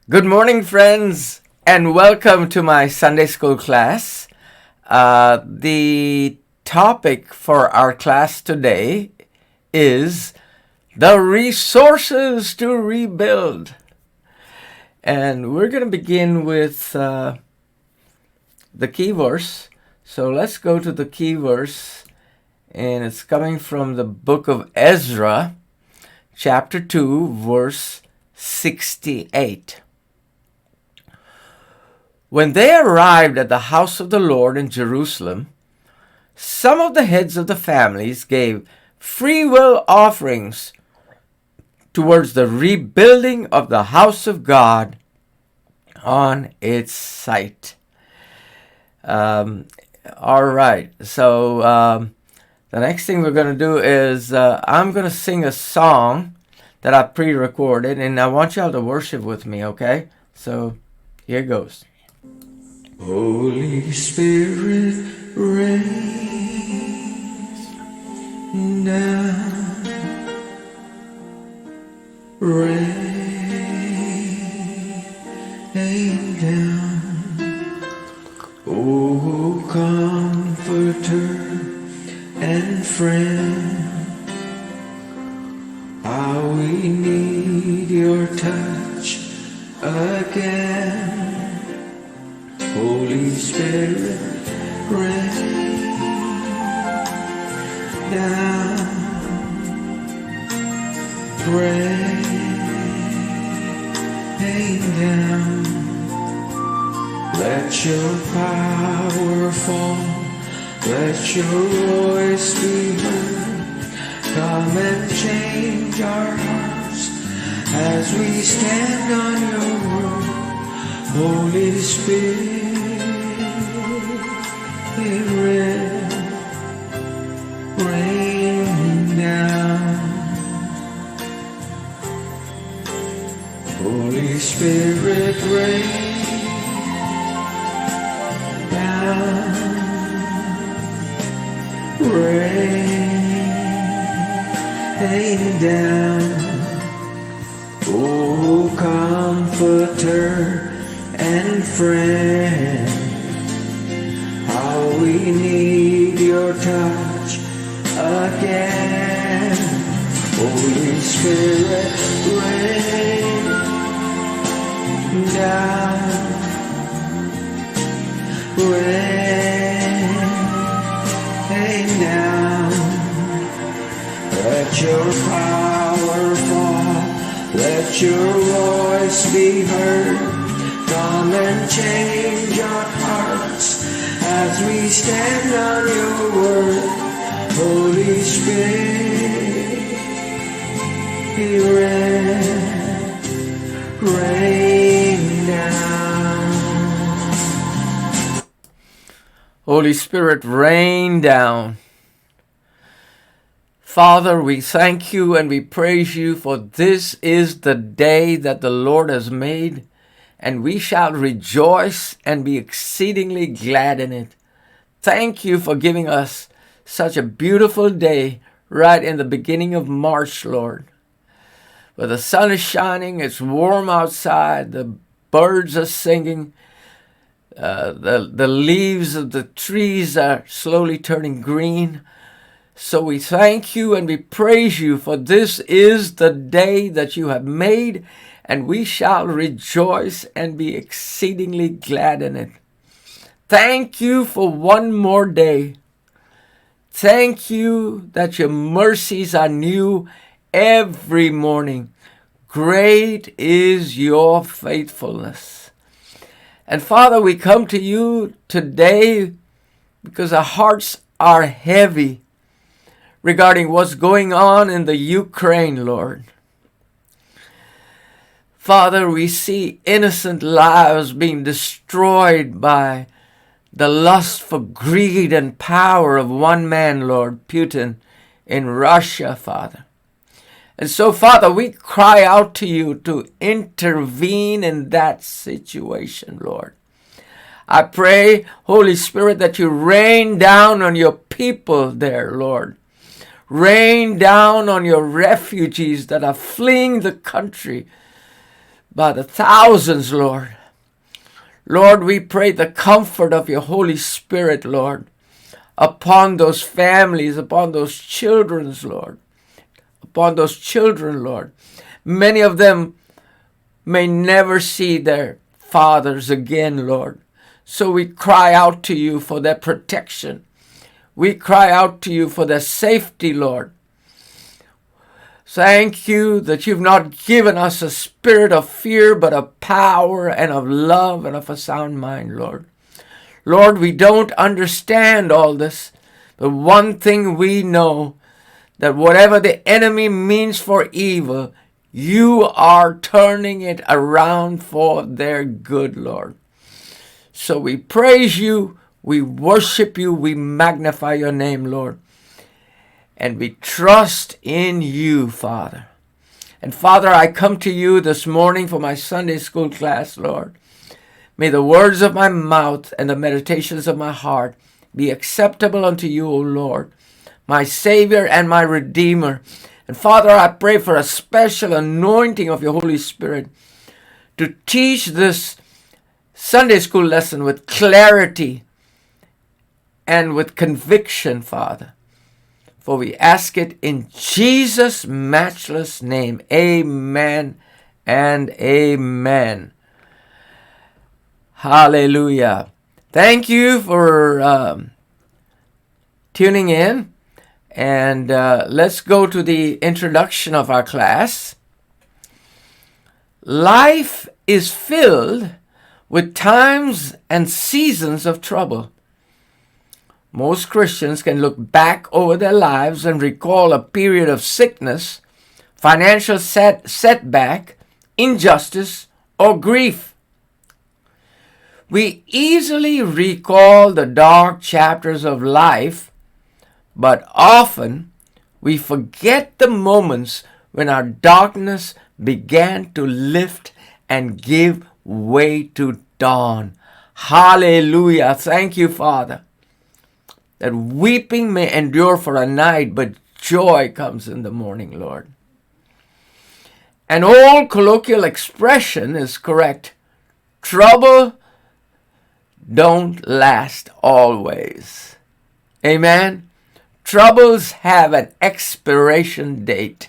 Good morning, friends, and welcome to my Sunday school class. The topic for our class today is the resources to rebuild. And we're going to begin with the key verse. So let's go to the key verse, and it's coming from the book of Ezra, chapter 2, verse 68. When they arrived at the house of the Lord in Jerusalem, some of the heads of the families gave free will offerings towards the rebuilding of the house of God on its site. All right, so the next thing we're going to do is I'm going to sing a song that I pre-recorded, and I want y'all to worship with me, okay? So here goes. Holy Spirit, rain down, rain down. Oh, comforter and friend, how we need your touch again. Holy Spirit, rain down, rain down. Let your power fall, let your voice be heard. Come and change our hearts as we stand on your word. Holy Spirit, rain down. Holy Spirit, rain down, rain down. Oh, comforter and friend, how we need your touch again. Holy Spirit, rain down, rain down. Let your power fall, let your voice be heard. Come and change our hearts as we stand on your word. Holy Spirit, rain down. Holy Spirit, rain down. Father, we thank you and we praise you, for this is the day that the Lord has made, and we shall rejoice and be exceedingly glad in it. Thank you for giving us such a beautiful day right in the beginning of March, Lord, where the sun is shining, it's warm outside, the birds are singing, the leaves of the trees are slowly turning green. So we thank you and we praise you, for this is the day that you have made, and we shall rejoice and be exceedingly glad in it. Thank you for one more day. Thank you that your mercies are new every morning. Great is your faithfulness. And Father, we come to you today because our hearts are heavy regarding what's going on in the Ukraine, Lord. Father, we see innocent lives being destroyed by the lust for greed and power of one man, Lord, Putin, in Russia, Father. And so, Father, we cry out to you to intervene in that situation, Lord. I pray, Holy Spirit, that you rain down on your people there, Lord. Rain down on your refugees that are fleeing the country by the thousands, Lord. Lord, we pray the comfort of your Holy Spirit, Lord, upon those families, upon those children, Lord. Upon those children, Lord. Many of them may never see their fathers again, Lord. So we cry out to you for their protection. We cry out to you for their safety, Lord. Thank you that you've not given us a spirit of fear, but of power and of love and of a sound mind, Lord. Lord, we don't understand all this, but one thing we know, that whatever the enemy means for evil, you are turning it around for their good, Lord. So we praise you, we worship you, we magnify your name, Lord. And we trust in you, Father. And Father, I come to you this morning for my Sunday school class, Lord. May the words of my mouth and the meditations of my heart be acceptable unto you, O Lord, my Savior and my Redeemer. And Father, I pray for a special anointing of your Holy Spirit to teach this Sunday school lesson with clarity and with conviction, Father. For we ask it in Jesus' matchless name. Amen and amen. Hallelujah. Thank you for tuning in. And let's go to the introduction of our class. Life is filled with times and seasons of trouble. Most Christians can look back over their lives and recall a period of sickness, financial setback, injustice, or grief. We easily recall the dark chapters of life, but often we forget the moments when our darkness began to lift and give way to dawn. Hallelujah. Thank you, Father, that weeping may endure for a night, but joy comes in the morning, Lord. An old colloquial expression is correct. Trouble don't last always. Amen. Troubles have an expiration date.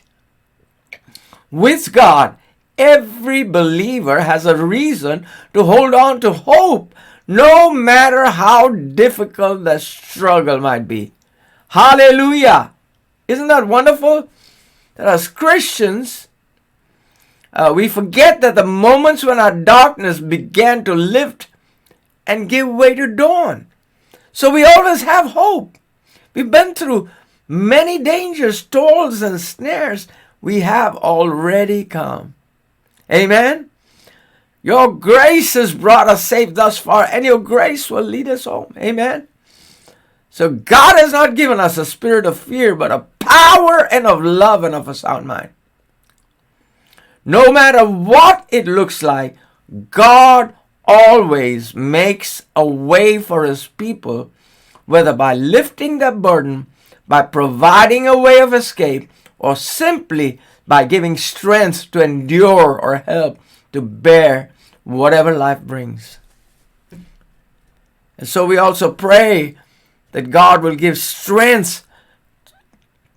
With God, every believer has a reason to hold on to hope, no matter how difficult the struggle might be. Hallelujah. Isn't that wonderful? That as Christians, we forget that the moments when our darkness began to lift and give way to dawn. So we always have hope. We've been through many dangers, toils, and snares. We have already come. Amen. Your grace has brought us safe thus far, and your grace will lead us home. Amen. So God has not given us a spirit of fear, but of power and of love and of a sound mind. No matter what it looks like, God always makes a way for his people, whether by lifting their burden, by providing a way of escape, or simply by giving strength to endure or help to bear whatever life brings. And so we also pray that God will give strength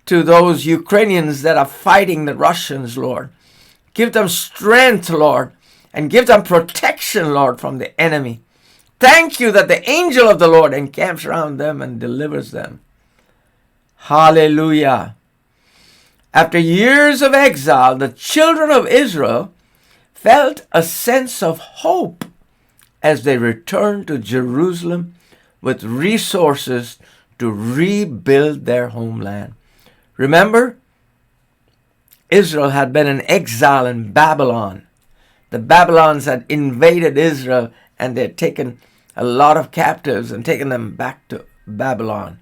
to those Ukrainians that are fighting the Russians, Lord. Give them strength, Lord, and give them protection, Lord, from the enemy. Thank you that the angel of the Lord encamps around them and delivers them. Hallelujah. After years of exile, the children of Israel felt a sense of hope as they returned to Jerusalem with resources to rebuild their homeland. Remember, Israel had been in exile in Babylon. The Babylons had invaded Israel and they had taken a lot of captives and taken them back to Babylon.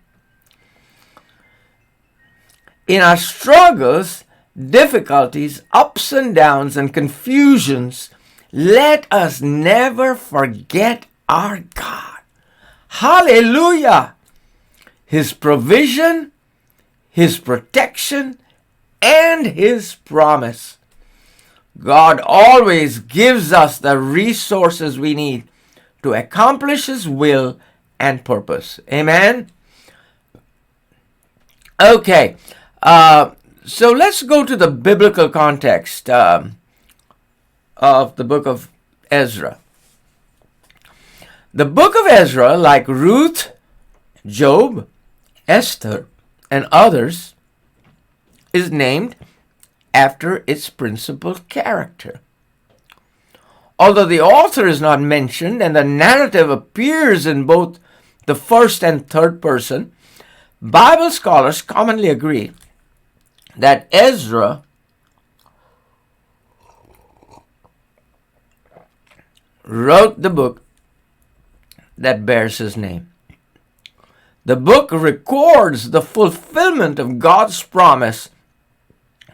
In our struggles, difficulties, ups and downs, and confusions, let us never forget our God. Hallelujah! His provision, his protection, and his promise. God always gives us the resources we need to accomplish His will and purpose. Amen? Okay, so let's go to the biblical context of the book of Ezra. The book of Ezra, like Ruth, Job, Esther, and others, is named after its principal character. Although the author is not mentioned and the narrative appears in both the first and third person, Bible scholars commonly agree that Ezra wrote the book that bears his name. The book records the fulfillment of God's promise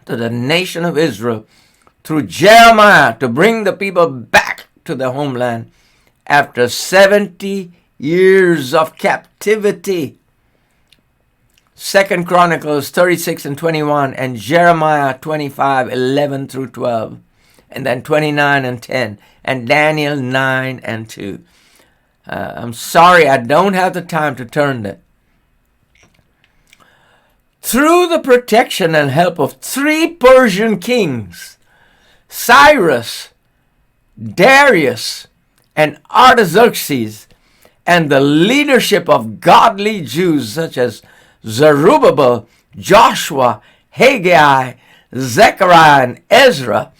to the nation of Israel through Jeremiah to bring the people back to their homeland after 70 years of captivity. 2 Chronicles 36 and 21 and Jeremiah 25, 11 through 12, and then 29 and 10, and Daniel 9 and 2. I'm sorry, I don't have the time to turn that. Through the protection and help of 3 Persian kings, Cyrus, Darius, and Artaxerxes, and the leadership of godly Jews such as Zerubbabel, Joshua, Haggai, Zechariah, and Ezra,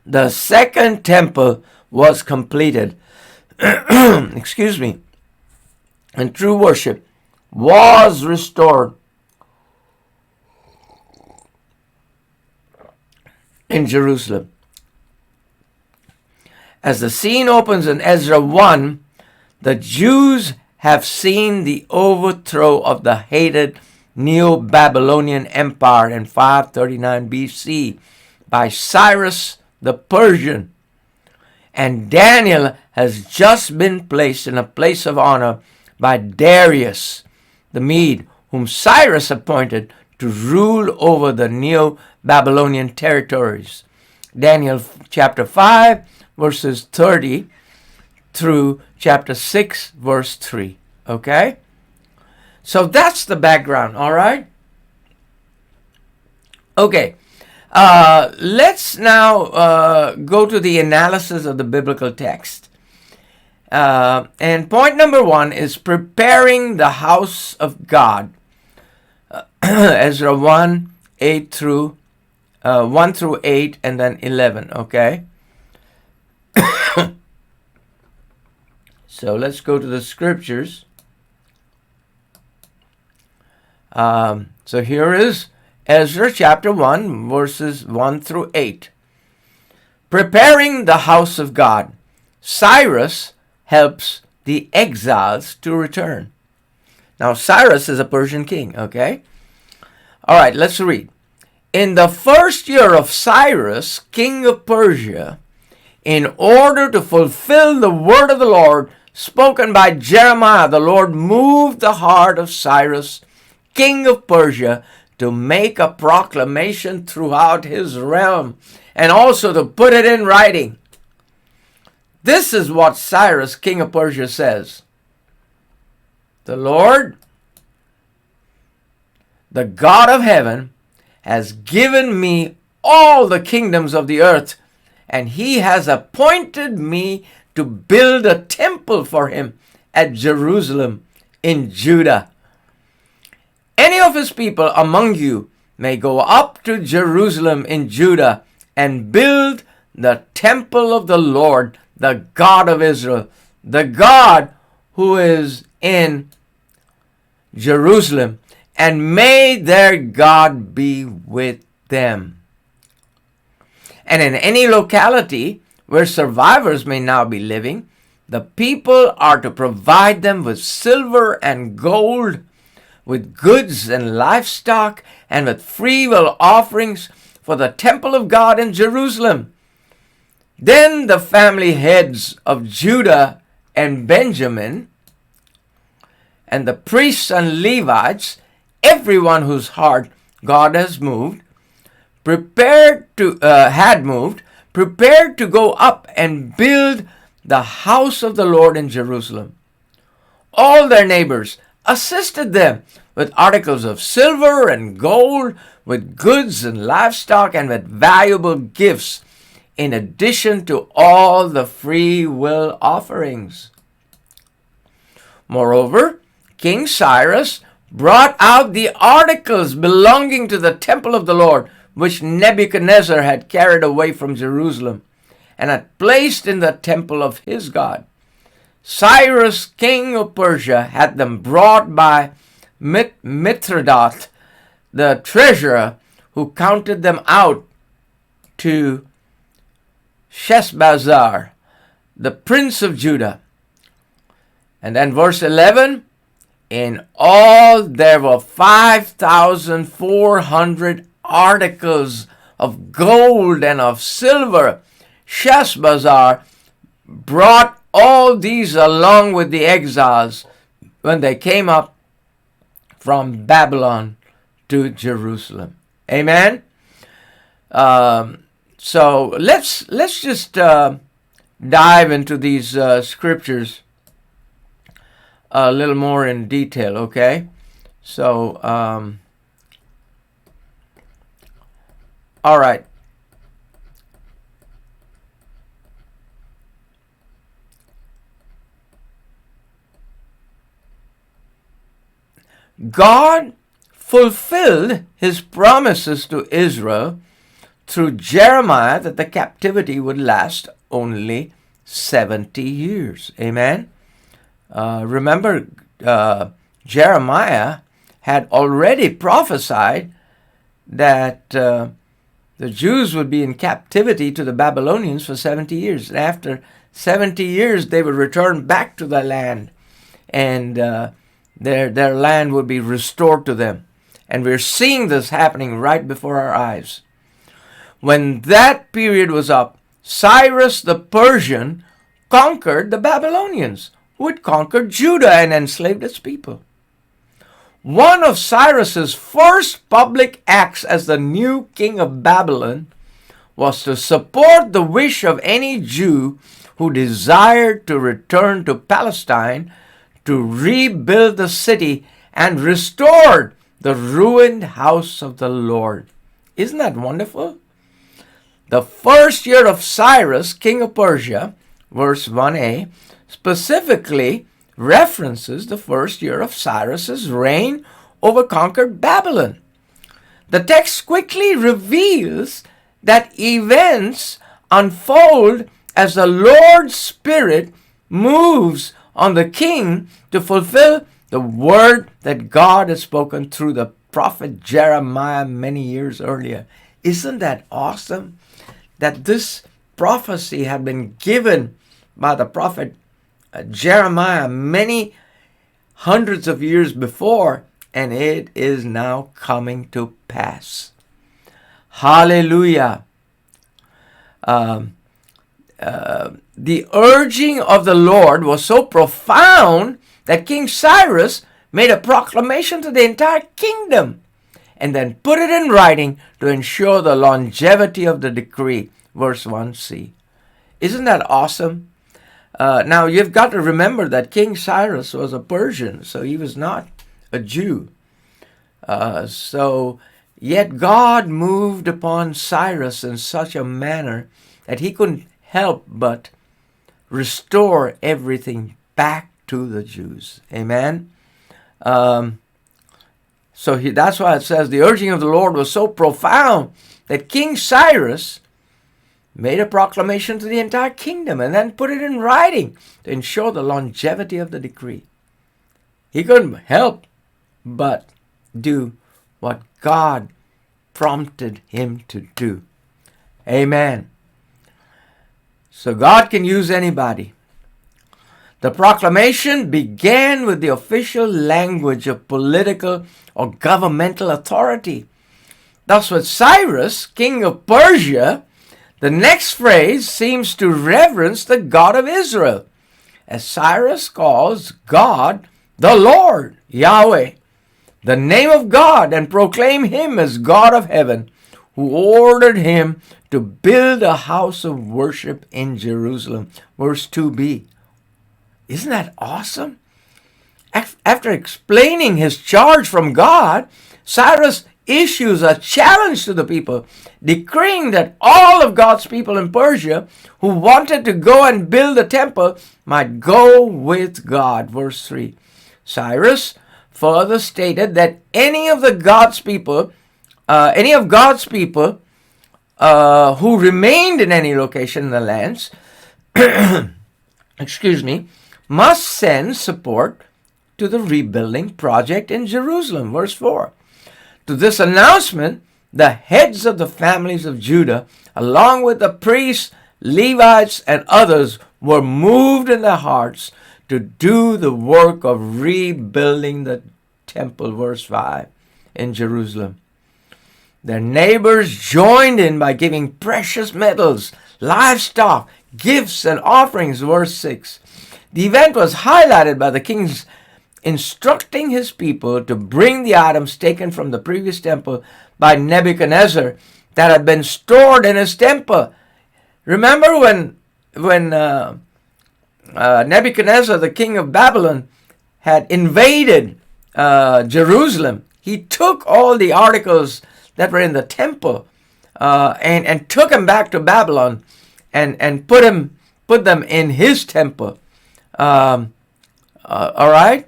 the second temple was completed. Excuse me. And true worship was restored in Jerusalem. As the scene opens in Ezra 1, the Jews have seen the overthrow of the hated Neo-Babylonian Empire in 539 BC by Cyrus the Persian. And Daniel has just been placed in a place of honor by Darius the Mede, whom Cyrus appointed to rule over the Neo-Babylonian territories. Daniel chapter 5, verses 30 through chapter 6, verse 3. Okay? So that's the background, all right? Okay. Let's now go to the analysis of the biblical text. And point number 1 is preparing the house of God. Ezra 1, 8 through 1 through 8 and then 11, okay? So let's go to the scriptures. So here is Ezra chapter 1, verses 1 through 8. Preparing the house of God. Cyrus helps the exiles to return. Now, Cyrus is a Persian king, okay? All right, let's read. In the first year of Cyrus, king of Persia, in order to fulfill the word of the Lord spoken by Jeremiah, the Lord moved the heart of Cyrus, king of Persia, to make a proclamation throughout his realm and also to put it in writing. This is what Cyrus, king of Persia, says. The Lord, the God of heaven, has given me all the kingdoms of the earth, and he has appointed me to build a temple for him at Jerusalem in Judah. Any of his people among you may go up to Jerusalem in Judah and build the temple of the Lord, the God of Israel, the God who is in Jerusalem, and may their God be with them. And in any locality where survivors may now be living, the people are to provide them with silver and gold, with goods and livestock, and with freewill offerings for the temple of God in Jerusalem. Then the family heads of Judah and Benjamin, and the priests and Levites, everyone whose heart God has moved, prepared to go up and build the house of the Lord in Jerusalem. All their neighbors assisted them with articles of silver and gold, with goods and livestock, and with valuable gifts, in addition to all the free will offerings. Moreover, King Cyrus brought out the articles belonging to the temple of the Lord, which Nebuchadnezzar had carried away from Jerusalem, and had placed in the temple of his God. Cyrus, king of Persia, had them brought by Mithridates, the treasurer, who counted them out to Sheshbazzar, the prince of Judah. And then verse 11, in all there were 5,400 articles of gold and of silver. Sheshbazzar brought all these along with the exiles when they came up from Babylon to Jerusalem. Amen. So let's just dive into these scriptures a little more in detail. Okay. So all right. God fulfilled his promises to Israel through Jeremiah that the captivity would last only 70 years. Amen. Remember, Jeremiah had already prophesied that the Jews would be in captivity to the Babylonians for 70 years. And after 70 years, they would return back to the land, and their land would be restored to them. And we're seeing this happening right before our eyes. When that period was up, Cyrus the Persian conquered the Babylonians, who had conquered Judah and enslaved its people. One of Cyrus's first public acts as the new king of Babylon was to support the wish of any Jew who desired to return to Palestine to rebuild the city and restore the ruined house of the Lord. Isn't that wonderful? The first year of Cyrus, king of Persia, verse 1a, specifically references the first year of Cyrus's reign over conquered Babylon. The text quickly reveals that events unfold as the Lord's Spirit moves on the king to fulfill the word that God had spoken through the prophet Jeremiah many years earlier. Isn't that awesome? That this prophecy had been given by the prophet Jeremiah many hundreds of years before, and it is now coming to pass. Hallelujah. The urging of the Lord was so profound that King Cyrus made a proclamation to the entire kingdom and then put it in writing to ensure the longevity of the decree. Verse 1c. Isn't that awesome? Now, you've got to remember that King Cyrus was a Persian, so he was not a Jew. Yet God moved upon Cyrus in such a manner that he couldn't help but restore everything back to the Jews. Amen? That's why it says the urging of the Lord was so profound that King Cyrus made a proclamation to the entire kingdom and then put it in writing to ensure the longevity of the decree. He couldn't help but do what God prompted him to do. Amen. So God can use anybody. The proclamation began with the official language of political or governmental authority. Thus, with Cyrus, king of Persia, the next phrase seems to reverence the God of Israel, as Cyrus calls God the Lord, Yahweh, the name of God, and proclaim him as God of heaven, who ordered him to build a house of worship in Jerusalem. Verse 2b. Isn't that awesome? After explaining his charge from God, Cyrus issues a challenge to the people, decreeing that all of God's people in Persia who wanted to go and build a temple might go with God. Verse 3. Cyrus further stated that any of God's people who remained in any location in the lands, must send support to the rebuilding project in Jerusalem. Verse 4. To this announcement, the heads of the families of Judah, along with the priests, Levites, and others, were moved in their hearts to do the work of rebuilding the temple. Verse 5. In Jerusalem. Their neighbors joined in by giving precious metals, livestock, gifts, and offerings. Verse 6. The event was highlighted by the king's instructing his people to bring the items taken from the previous temple by Nebuchadnezzar that had been stored in his temple. Remember when Nebuchadnezzar, the king of Babylon, had invaded Jerusalem, he took all the articles that were in the temple and took them back to Babylon and put them in his temple. All right?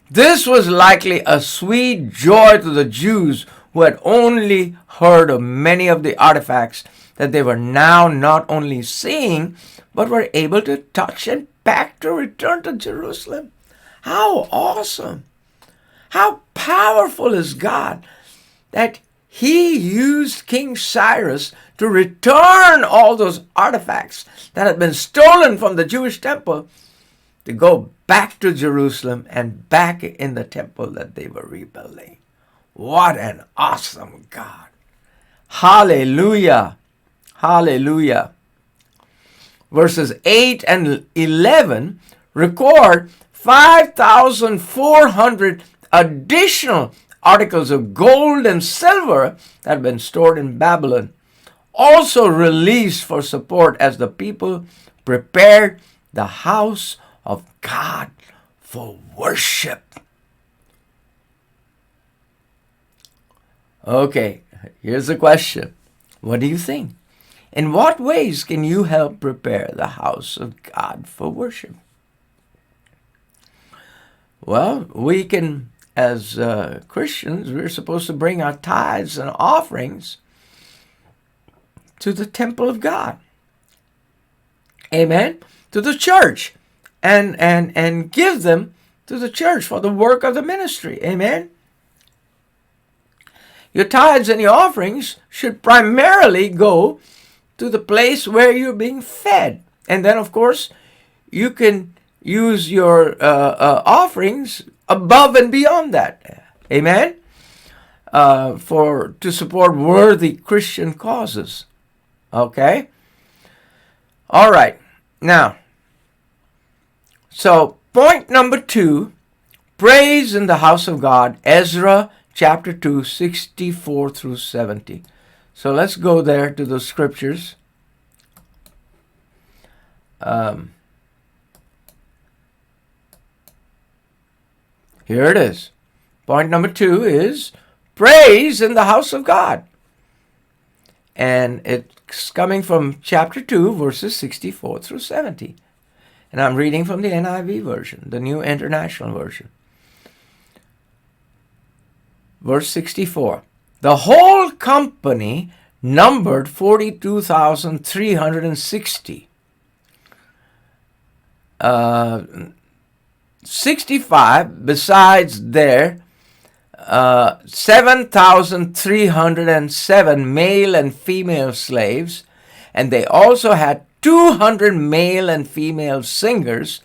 This was likely a sweet joy to the Jews who had only heard of many of the artifacts that they were now not only seeing, but were able to touch and pack to return to Jerusalem. How awesome! How powerful is God that He used King Cyrus to return all those artifacts that had been stolen from the Jewish temple to go back to Jerusalem and back in the temple that they were rebuilding. What an awesome God. Hallelujah. Hallelujah. Verses 8 and 11 record 5,400 additional articles of gold and silver that had been stored in Babylon, also released for support as the people prepared the house of God for worship. Okay, here's the question. What do you think? In what ways can you help prepare the house of God for worship? Well, we can, as Christians, we're supposed to bring our tithes and offerings to the temple of God. Amen? To the church. And give them to the church for the work of the ministry. Amen? Your tithes and your offerings should primarily go to the place where you're being fed. And then, of course, you can use your offerings above and beyond that. Amen? To support worthy Christian causes. Okay? All right. Now, so point number 2, praise in the house of God, Ezra chapter 2, 64 through 70. So let's go there to the scriptures. Here it is. Point number 2 is praise in the house of God. And it's coming from chapter 2, verses 64 through 70. And I'm reading from the NIV version, the New International Version. Verse 64. The whole company numbered 42,360. 65 besides their 7,307 male and female slaves, and they also had 200 male and female singers.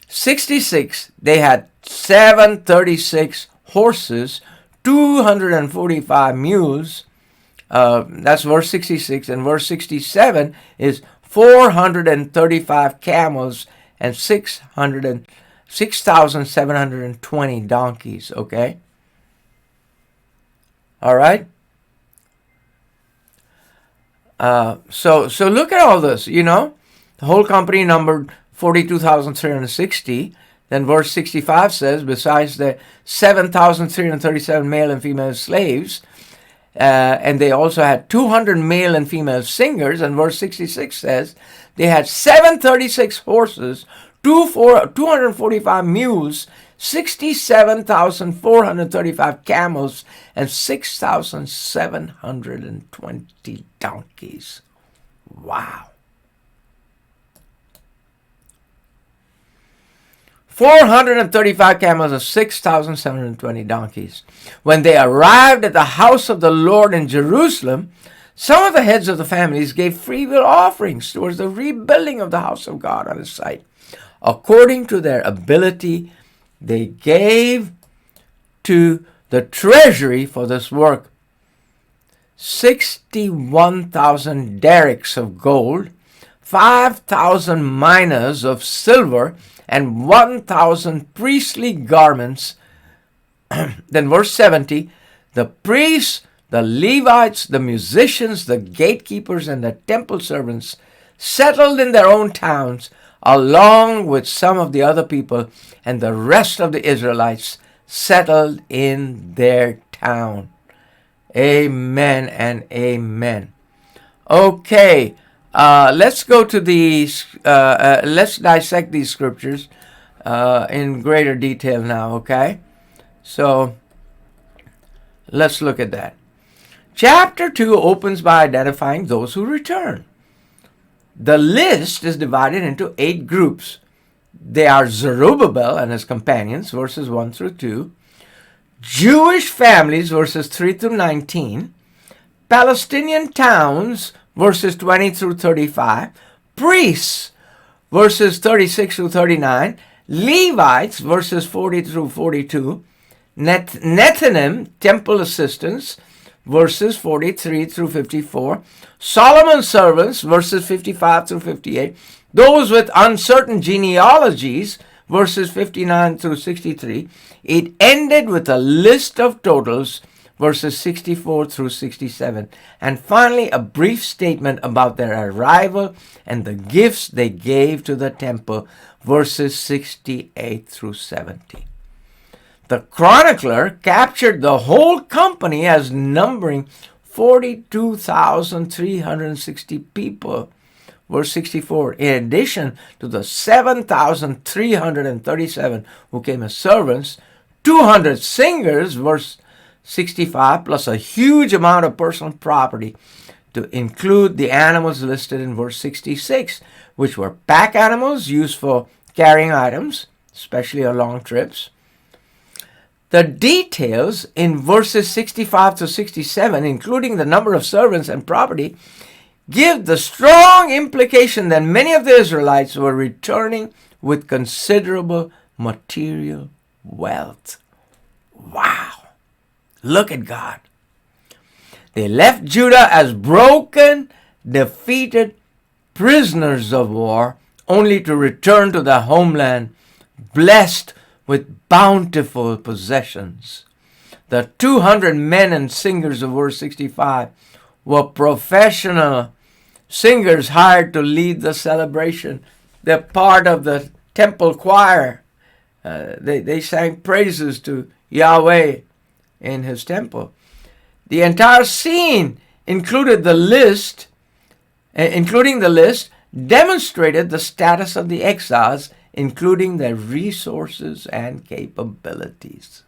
66, they had 736 horses, 245 mules. That's verse 66. And verse 67 is 435 camels and 6,720 donkeys. Okay? All right? So look at all this, The whole company numbered 42,360. Then verse 65 says, besides the 7,337 male and female slaves, and they also had 200 male and female singers. And verse 66 says, they had 736 horses, 245 mules, 67,435 camels, and 6,720 donkeys. Wow. 435 camels and 6,720 donkeys. When they arrived at the house of the Lord in Jerusalem, some of the heads of the families gave freewill offerings towards the rebuilding of the house of God on His site. According to their ability, they gave to the treasury for this work 61,000 derricks of gold, 5,000 minas of silver, and 1,000 priestly garments. Then verse 70, the priests, the Levites, the musicians, the gatekeepers, and the temple servants settled in their own towns, along with some of the other people, and the rest of the Israelites settled in their town. Amen and amen. Okay, let's go to these, let's dissect these scriptures in greater detail now, okay? So, let's look at that. Chapter 2 opens by identifying those who return. The list is divided into 8 groups. They are Zerubbabel and his companions, verses 1 through 2. Jewish families, verses 3 through 19. Palestinian towns, verses 20 through 35. Priests, verses 36 through 39. Levites, verses 40 through 42. Nethinim, temple assistants, verses 43 through 54. Solomon's servants, verses 55 through 58. Those with uncertain genealogies, verses 59 through 63. It ended with a list of totals, verses 64 through 67. And finally, a brief statement about their arrival and the gifts they gave to the temple, verses 68 through 70. The chronicler captured the whole company as numbering 42,360 people, verse 64, in addition to the 7,337 who came as servants, 200 singers, verse 65, plus a huge amount of personal property, to include the animals listed in verse 66, which were pack animals used for carrying items, especially on long trips. The details in verses 65 to 67, including the number of servants and property, give the strong implication that many of the Israelites were returning with considerable material wealth. Wow! Look at God. They left Judah as broken, defeated prisoners of war, only to return to their homeland blessed with bountiful possessions. The 200 men and singers of verse 65 were professional singers hired to lead the celebration. They're part of the temple choir. They sang praises to Yahweh in His temple. The entire scene, including the list, demonstrated the status of the exiles, including their resources and capabilities.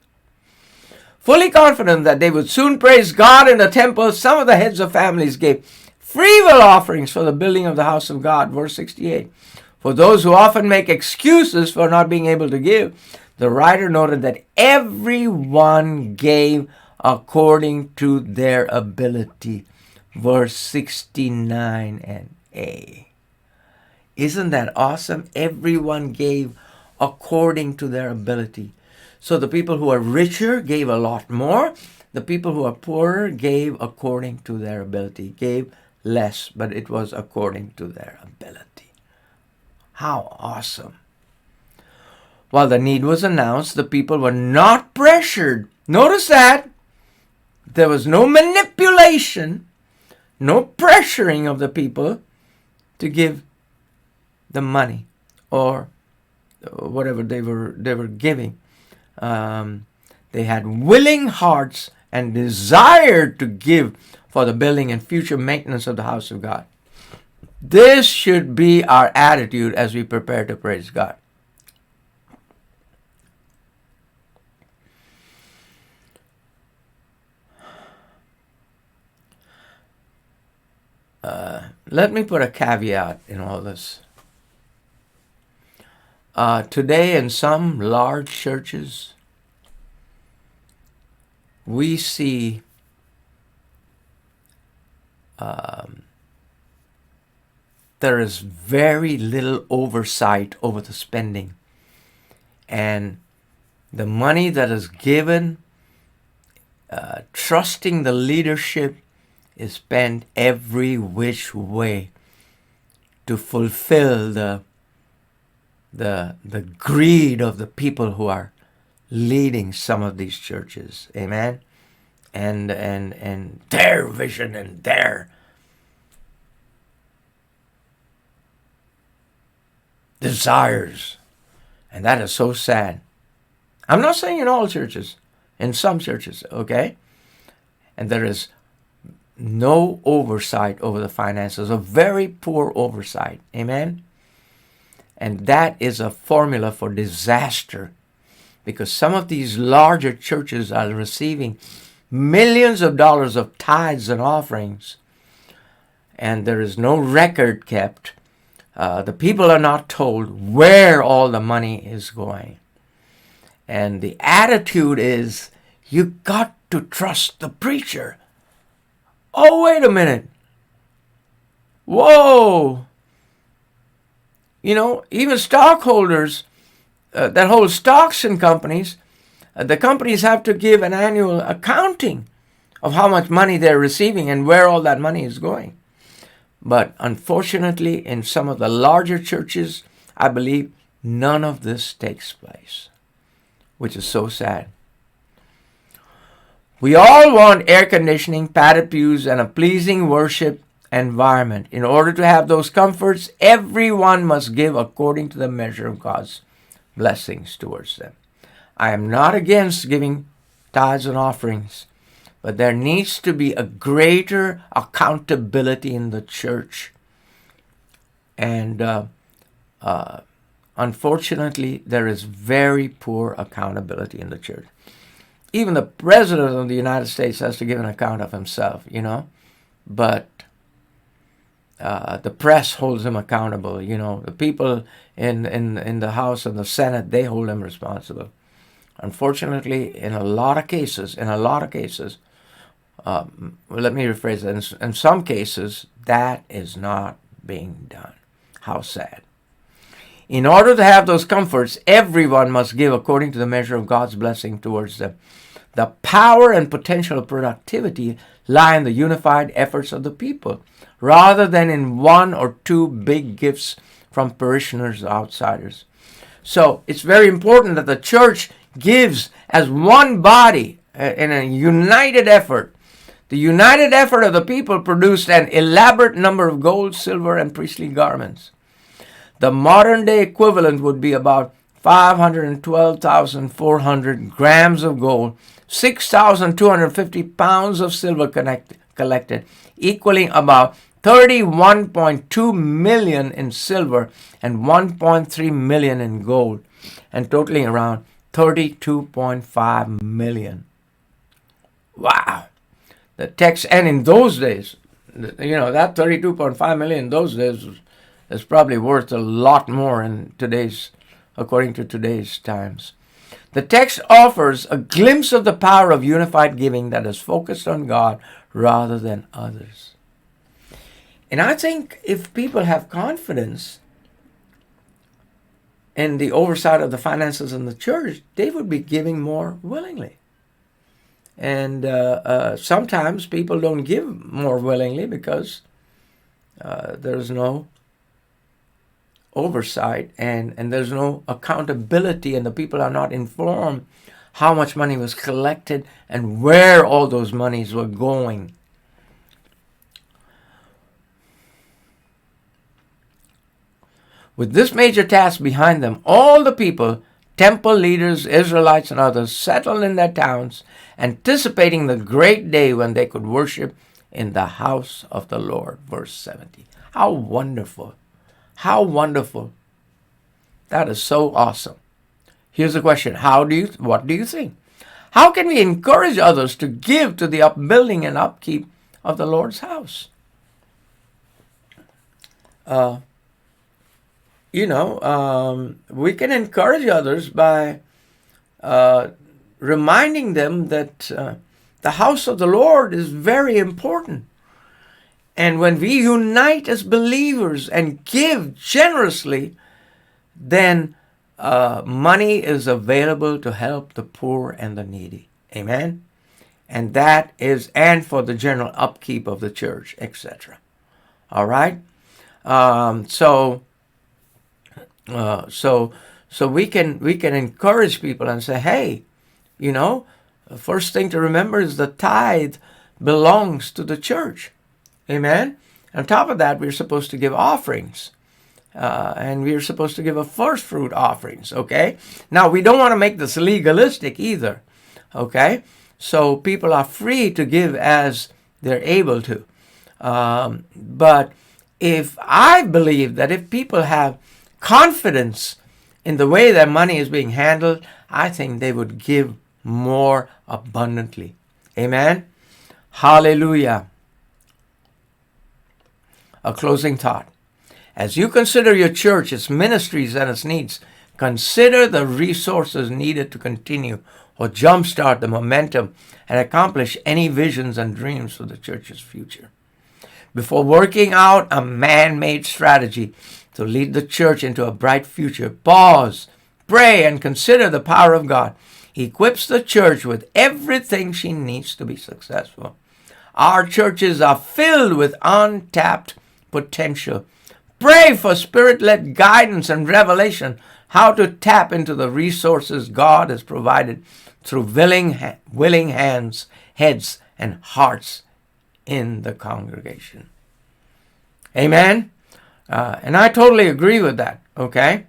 Fully confident that they would soon praise God in the temple, some of the heads of families gave freewill offerings for the building of the house of God, verse 68. For those who often make excuses for not being able to give, the writer noted that everyone gave according to their ability, verse 69 and A. Isn't that awesome? Everyone gave according to their ability. So the people who are richer gave a lot more. The people who are poorer gave according to their ability, gave less, but it was according to their ability. How awesome. While the need was announced, the people were not pressured. Notice that. There was no manipulation, no pressuring of the people to give the money or whatever they were giving. They had willing hearts and desired to give for the building and future maintenance of the house of God. This should be our attitude as we prepare to praise God. Let me put a caveat in all this. Today in some large churches, we see there is very little oversight over the spending. And the money that is given, trusting the leadership, is spent every which way to fulfill the greed of the people who are leading some of these churches. Amen. And their vision and their desires. And that is so sad. I'm not saying in all churches, in some churches, okay? And there is no oversight over the finances, a very poor oversight. Amen? And that is a formula for disaster, because some of these larger churches are receiving millions of dollars of tithes and offerings, and there is no record kept. The people are not told where all the money is going. And the attitude is, you got to trust the preacher. Oh, wait a minute. Whoa. You know, even stockholders that hold stocks in companies, the companies have to give an annual accounting of how much money they're receiving and where all that money is going. But unfortunately, in some of the larger churches, I believe none of this takes place, which is so sad. We all want air conditioning, padded pews, and a pleasing worship environment. In order to have those comforts, everyone must give according to the measure of God's blessings towards them. I am not against giving tithes and offerings, but there needs to be a greater accountability in the church. And unfortunately, there is very poor accountability in the church. Even the President of the United States has to give an account of himself, you know. But the press holds him accountable, you know. The people in the House and the Senate, they hold him responsible. Unfortunately, in a lot of cases, let me rephrase that. In some cases, that is not being done. How sad. In order to have those comforts, everyone must give according to the measure of God's blessing towards them. The power and potential of productivity lie in the unified efforts of the people, rather than in one or two big gifts from parishioners or outsiders. So it's very important that the church gives as one body in a united effort. The united effort of the people produced an elaborate number of gold, silver, and priestly garments. The modern day equivalent would be about 512,400 grams of gold, 6,250 pounds of silver collected, equaling about 31.2 million in silver and 1.3 million in gold, and totaling around 32.5 million. Wow. The text, and in those days, you know, that 32.5 million in those days is probably worth a lot more in today's, according to today's times. The text offers a glimpse of the power of unified giving that is focused on God rather than others. And I think if people have confidence in the oversight of the finances in the church, they would be giving more willingly. And sometimes people don't give more willingly because there's no oversight and there's no accountability, and the people are not informed how much money was collected and where all those monies were going. With this major task behind them, all the people, temple leaders, Israelites, and others settled in their towns, anticipating the great day when they could worship in the house of the Lord. Verse 70. How wonderful. How wonderful. That is so awesome. Here's the question. What do you think? How can we encourage others to give to the upbuilding and upkeep of the Lord's house? We can encourage others by reminding them that the house of the Lord is very important. And when we unite as believers and give generously, then money is available to help the poor and the needy. Amen? And for the general upkeep of the church, etc. All right? So we can encourage people and say, hey, the first thing to remember is the tithe belongs to the church. Amen? On top of that, we're supposed to give offerings. And we're supposed to give a first fruit offerings, okay? Now, we don't want to make this legalistic either, okay? So people are free to give as they're able to. But if I believe that if people have confidence in the way their money is being handled, I think they would give more abundantly. Amen? Hallelujah. A closing thought. As you consider your church, its ministries, and its needs, consider the resources needed to continue or jumpstart the momentum and accomplish any visions and dreams for the church's future. Before working out a man-made strategy to lead the church into a bright future, pause, pray, and consider the power of God. He equips the church with everything she needs to be successful. Our churches are filled with untapped potential. Pray for Spirit-led guidance and revelation how to tap into the resources God has provided through willing hands, heads, and hearts in the congregation. Amen? And I totally agree with that, okay?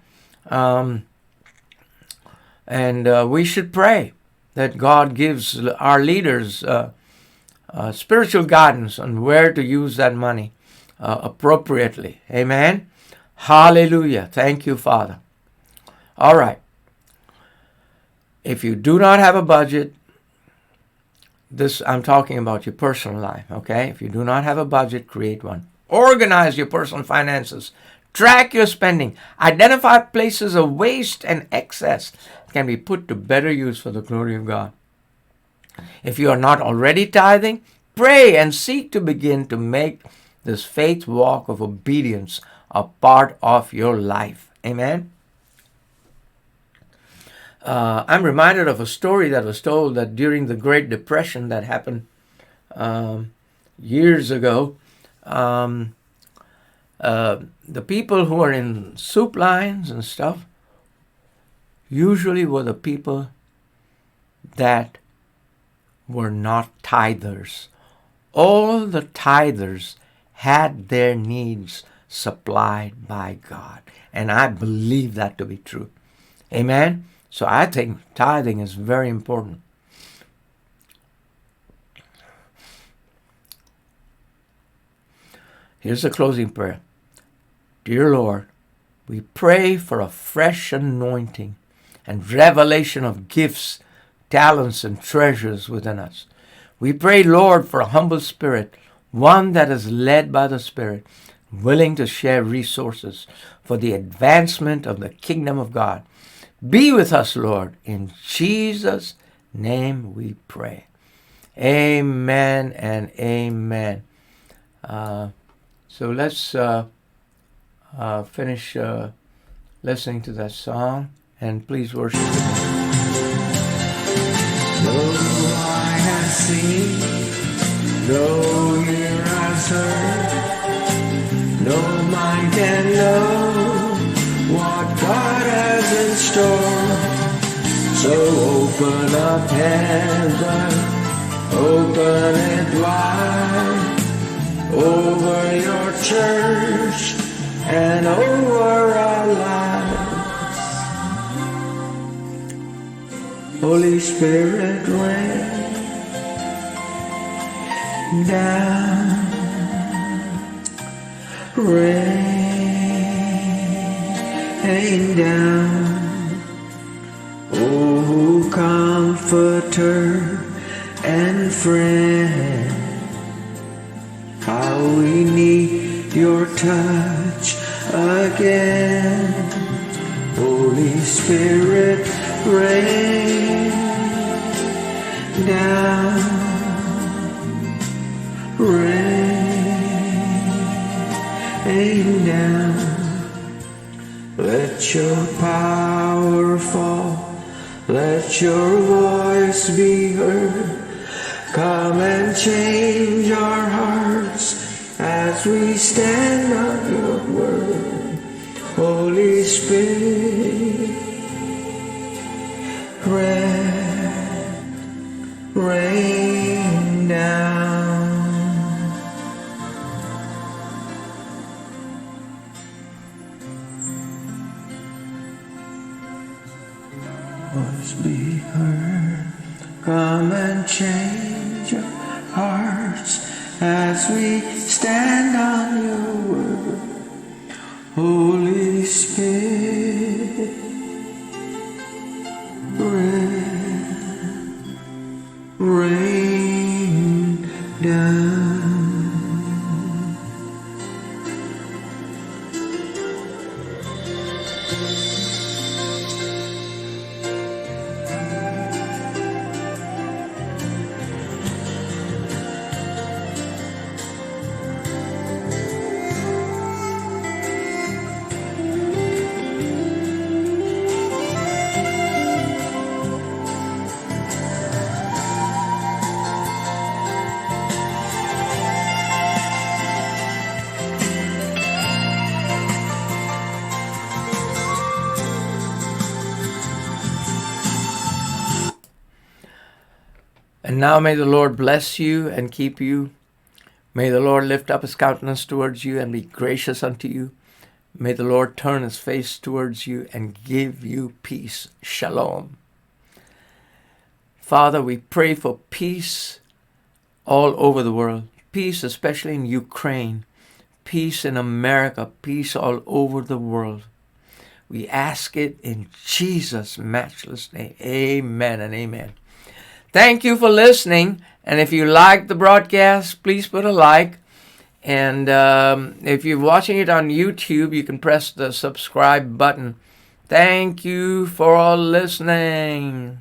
We should pray that God gives our leaders spiritual guidance on where to use that money appropriately. Amen? Hallelujah. Thank you, Father. All right. If you do not have a budget, I'm talking about your personal life, okay? If you do not have a budget, create one. Organize your personal finances. Track your spending. Identify places of waste and excess that can be put to better use for the glory of God. If you are not already tithing, pray and seek to begin to make this faith walk of obedience a part of your life. Amen? I'm reminded of a story that was told that during the Great Depression that happened years ago, the people who are in soup lines and stuff usually were the people that were not tithers. All the tithers had their needs supplied by God. And I believe that to be true. Amen? So I think tithing is very important. Here's the closing prayer. Dear Lord, we pray for a fresh anointing and revelation of gifts, talents, and treasures within us. We pray, Lord, for a humble spirit, one that is led by the Spirit, willing to share resources for the advancement of the kingdom of God. Be with us, Lord. In Jesus' name we pray. Amen and amen. So let's finish listening to that song, and please worship. No eye has seen, no ear has heard, no mind can know what God has in store. So open up heaven, open it wide, over your church and over us. Holy Spirit, rain down, rain down. Oh, comforter and friend, how we need your touch again. Holy Spirit, rain down, rain down. Let your power fall, let your voice be heard. Come and change our hearts as we stand on your word. Holy Spirit, rain down. Voice be heard. Come and change our hearts as we stand on your word. Holy Spirit, rain down. And now may the Lord bless you and keep you. May the Lord lift up his countenance towards you and be gracious unto you. May the Lord turn his face towards you and give you peace. Shalom. Father, we pray for peace all over the world. Peace especially in Ukraine. Peace in America. Peace all over the world. We ask it in Jesus' matchless name. Amen and amen. Thank you for listening. And if you like the broadcast, please put a like. And if you're watching it on YouTube, you can press the subscribe button. Thank you for listening.